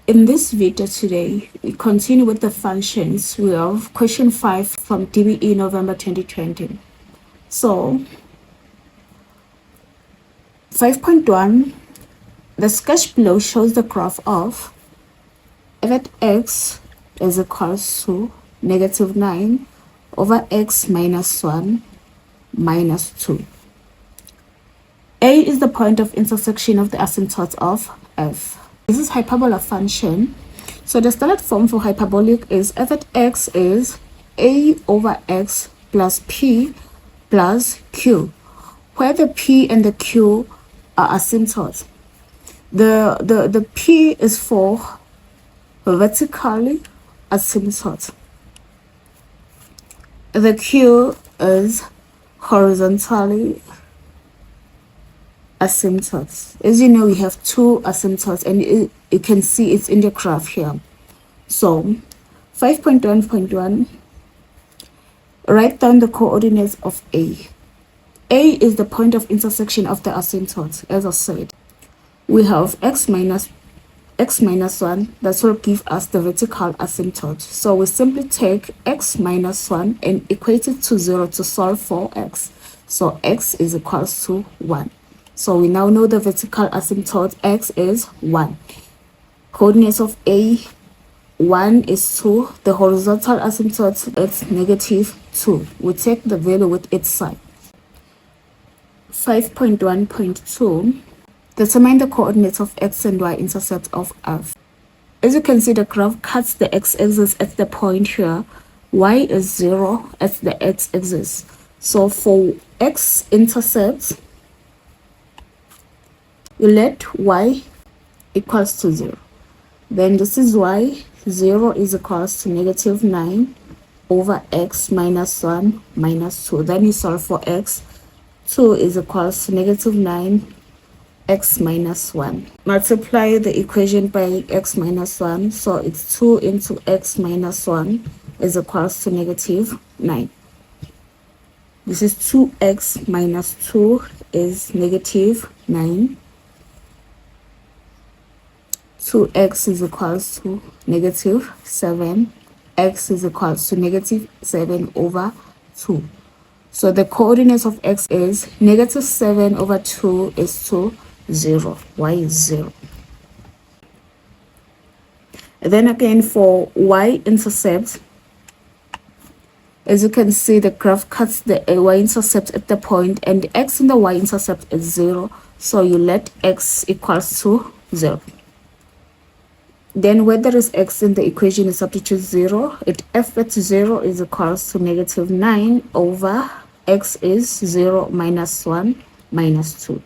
In this video today, we continue with the functions. We have question 5 from DBE November 2020. So, 5.1, the sketch below shows the graph of f at x is equals to negative 9 over x minus 1 minus 2. A is the point of intersection of the asymptotes of f. This is hyperbola function. So the standard form for hyperbolic is f at x is a over x plus p plus q, where the p and the q are asymptotes. The p is for vertically asymptote. The q is horizontally asymptotes. As you know, we have two asymptotes, and you can see it's in the graph here. So 5.1.1, write down the coordinates of A. A is the point of intersection of the asymptotes. As I said, we have x minus 1, that will give us the vertical asymptote. So we simply take x minus 1 and equate it to 0 to solve for x. So x is equals to 1. So we now know the vertical asymptote x is 1. Coordinates of A, 1 is 2. The horizontal asymptote is negative 2. We take the value with its side. 5.1.2, determine the coordinates of x and y intercept of f. As you can see, the graph cuts the x-axis at the point here. Y is 0 at the x-axis. So for x-intercept, you let y equals to 0. Then this is y. 0 is equals to negative 9 over x minus 1 minus 2. Then you solve for x. 2 is equals to negative 9 x minus 1. Multiply the equation by x minus 1. So it's 2 into x minus 1 is equals to negative 9. This is 2x minus 2 is negative 9. 2x is equals to negative 7. X is equals to negative 7 over 2. So the coordinates of x is negative 7 over 2 is to 0. Y is 0. And then again for y-intercept, as you can see, the graph cuts the y-intercept at the point, and the x in the y-intercept is 0. So you let x equals to 0. Then where there is x in the equation, you substitute 0. F at 0 is equals to negative 9 over x is 0 minus 1 minus 2.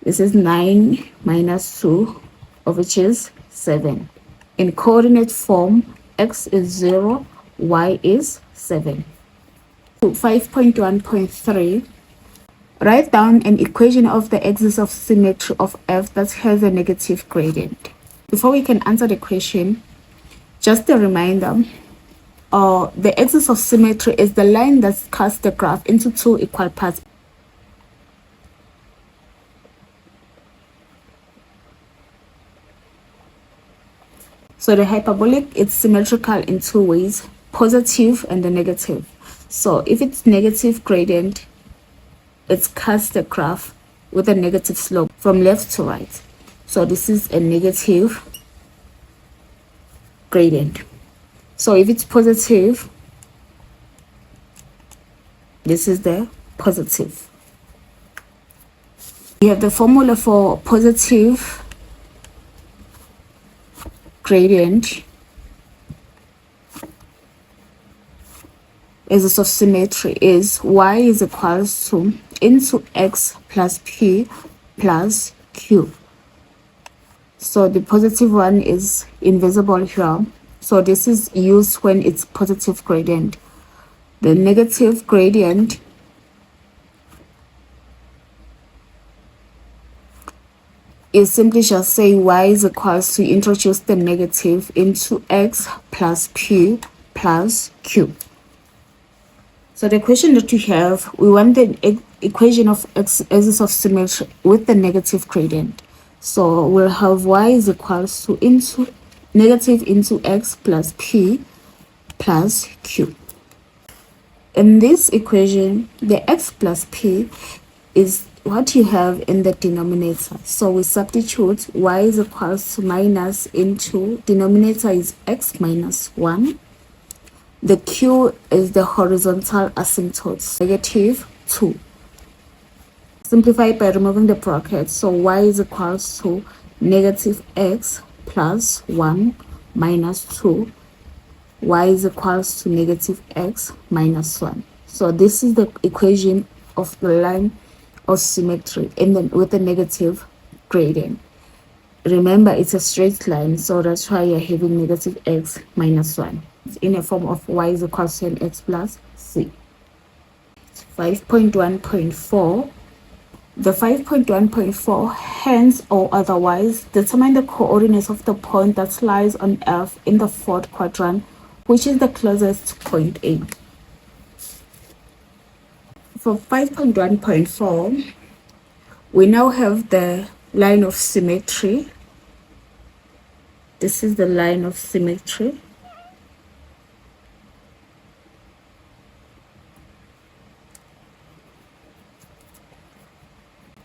This is 9 minus 2, of which is 7. In coordinate form, x is 0, y is 7. 5.1.3, write down an equation of the axis of symmetry of f that has a negative gradient. Before we can answer the question, just a reminder, the axis of symmetry is the line that cuts the graph into two equal parts. So the hyperbolic is symmetrical in two ways, positive and the negative. So if it's negative gradient, it cuts the graph with a negative slope from left to right. So this is a negative gradient. So if it's positive, this is the positive. We have the formula for positive gradient. Axis of symmetry is y is equals to into x plus p plus q. So the positive one is invisible here. So this is used when it's positive gradient. The negative gradient is simply just say y is equals to introduce the negative into x plus p plus q. So the question that we have, we want the equation of axis of symmetry with the negative gradient. So we'll have y is equals to into negative into x plus p plus q. In this equation, the x plus p is what you have in the denominator. So we substitute y is equals to minus into denominator is x minus 1. The q is the horizontal asymptote, negative 2. Simplify by removing the bracket. So y is equals to negative x plus 1 minus 2. Y is equals to negative x minus 1. So this is the equation of the line of symmetry with the negative gradient. Remember, it's a straight line, so that's why you're having negative x minus 1. It's in a form of y is equals to an x plus c. 5.1.4. The 5.1.4, hence or otherwise, determine the coordinates of the point that lies on F in the fourth quadrant, which is the closest point A. For 5.1.4, we now have the line of symmetry. This is the line of symmetry.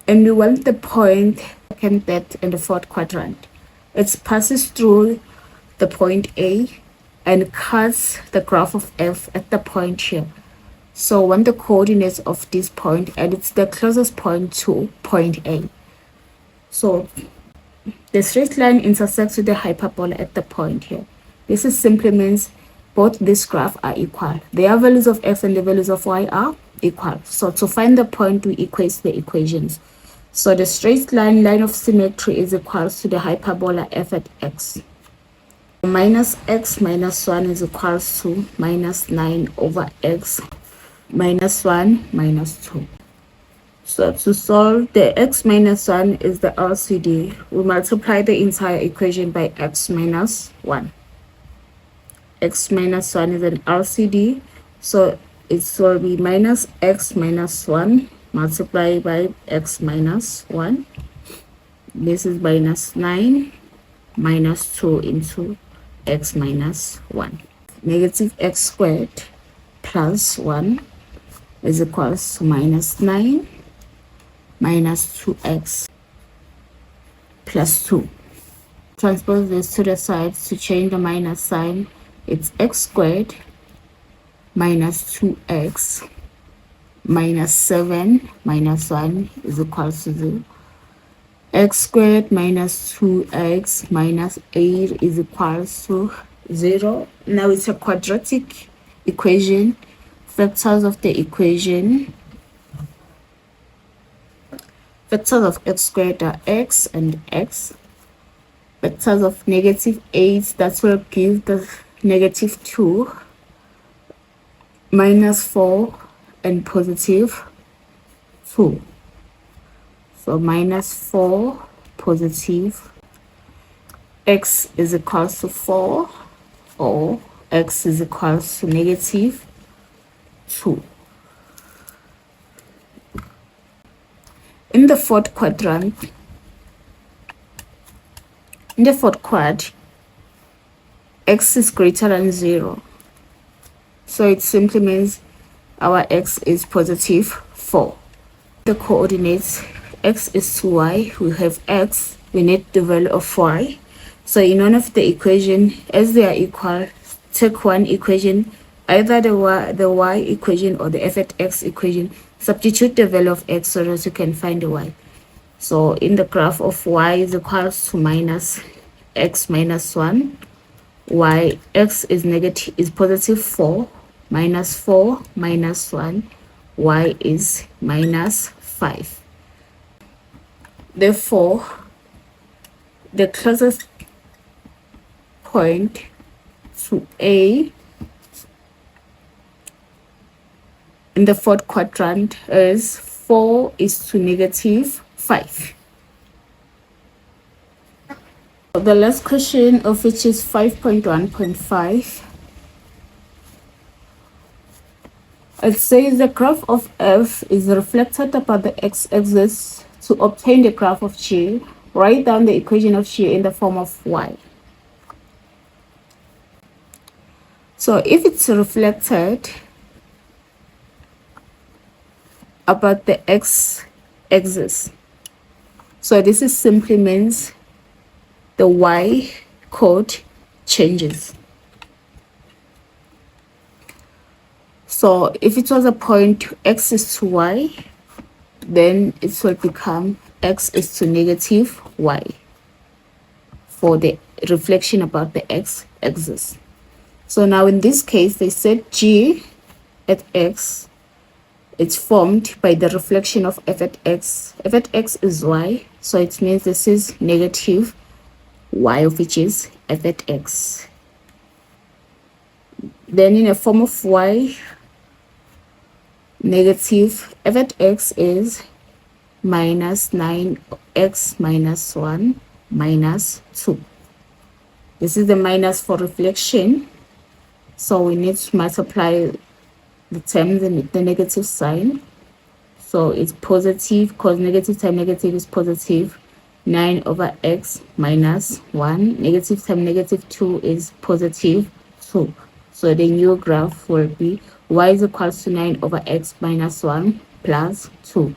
And we want the point second depth in the fourth quadrant. It passes through the point A and cuts the graph of F at the point here. So want the coordinates of this point, and it's the closest point to point A. So the straight line intersects with the hyperbola at the point here. This is simply means both this graph are equal. Their values of x and the values of y are equal. So to find the point, we equate the equations. So the straight line of symmetry is equal to the hyperbola f at x. Minus x minus 1 is equal to minus 9 over x minus 1 minus 2. So to solve, the x minus 1 is the LCD. We multiply the entire equation by x minus 1. X minus 1 is an LCD, so it will be minus x minus 1 multiplied by x minus 1. This is minus 9 minus 2 into x minus 1. Negative x squared plus 1 is equals to minus 9 minus 2x plus 2. Transpose this to the side to change the minus sign. It's x squared minus 2x minus 7 minus 1 is equals to 0. X squared minus 2x minus 8 is equals to 0. Now it's a quadratic equation. Factors of the equation. Factors of x squared are x and x. Factors of negative 8, that will give the negative 2, minus 4, and positive 2. So minus 4, positive, x is equals to 4, or x is equals to negative 2. In the fourth quadrant, x is greater than 0. So it simply means our x is positive 4. The coordinates, x is to y, we have x, we need the value of y. So in one of the equation, as they are equal, take one equation, either the y equation or the f at x equation, substitute the value of x so that you can find the y. So in the graph of y is equals to minus x minus 1, y x is positive 4, minus 4 minus 1, y is minus 5. Therefore, the closest point to A in the fourth quadrant is 4 is to negative 5. The last question, of which is 5.1.5. It says the graph of f is reflected about the x-axis. To obtain the graph of g, write down the equation of shear in the form of y. So if it's reflected about the x-axis, so this is simply means the y code changes. So if it was a point x is to y, then it will become x is to negative y for the reflection about the x-axis. So now in this case, they said G at x, it's formed by the reflection of f at x. F at x is y, so it means this is negative y, of which is f at x. Then in a form of y, negative f at x is minus 9x minus 1 minus 2. This is the minus for reflection, so we need to multiply the terms and the negative sign. So it's positive, because negative times negative is positive. 9 over x minus 1. Negative times negative 2 is positive 2. So the new graph will be y is equals to 9 over x minus 1 plus 2.